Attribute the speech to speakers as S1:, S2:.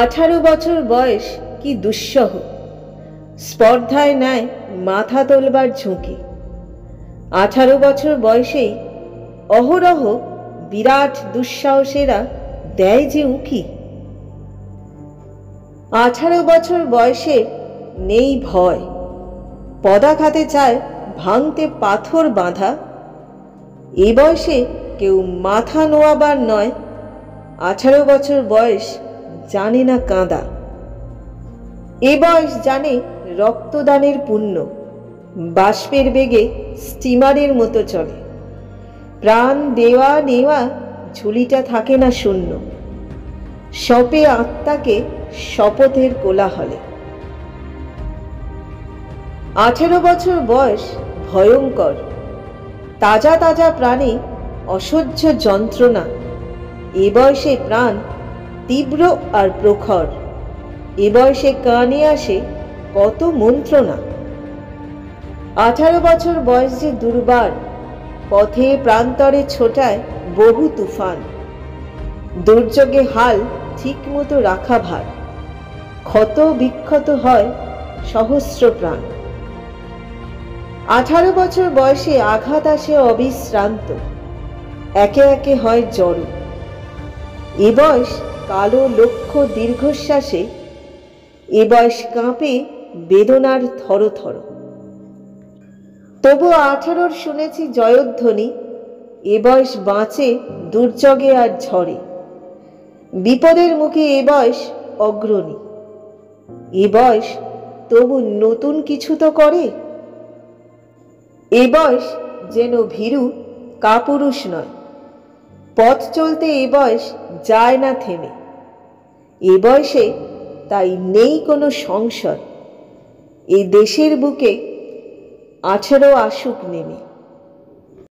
S1: 18 বছর বয়স কি দুঃসহ, স্পর্ধায় নেয় মাথা তোলবার ঝুঁকি। 18 বছর বয়সেই অহরহ বিরাট দুঃসাহসেরা দেয় যে উঁকি। 18 বছর বয়সে নেই ভয়, পদাঘাতে চায় ভাঙতে পাথর বাঁধা। এ বয়সে কেউ মাথা নোয়াবার নয়, 18 বছর বয়স জানে না কাঁদা। এ বয়স জানে রক্তদানের পুণ্য, বাষ্পের বেগে স্টিমারের মতো চলে। প্রাণ দেওয়া নেওয়া ঝুলিটা থাকে না শূন্য, সপে আত্মাকে শপথের কোলাহলে। 18 বছর বয়স ভয়ঙ্কর, তাজা তাজা প্রাণে অসহ্য যন্ত্রণা। এ বয়সে প্রাণ তীব্র আর প্রখর, এ বয়সে কানে আসে কত মন্ত্রণা। 18 বছর বয়স যে দুর্বার, পথে প্রান্তরে ছোটায় বহু তুফান। দুর্যোগে হাল ঠিক মতো রাখা ভার, ক্ষত বিক্ষত হয় সহস্র প্রাণ। 18 বছর বয়সে আঘাত আসে অবিশ্রান্ত, একে একে হয় জড়ো। এ বয়স কালো লক্ষ্য দীর্ঘশ্বাসে, এ বয়স কাঁপে বেদনার থর থর। তবু 18 শুনেছি জয়ধ্বনি, এ বয়স বাঁচে দুর্যোগে আর ঝড়ে। বিপদের মুখে এ বয়স অগ্রণী, এ বয়স তবু নতুন কিছু তো করে। এ বয়স যেন ভীরু কাপুরুষ নয়, পথ চলতে এ বয়স যায় না থেমে। এ বয়সে তাই নেই কোনো সংশয়, এই দেশের বুকে 18 আসুক নেমে।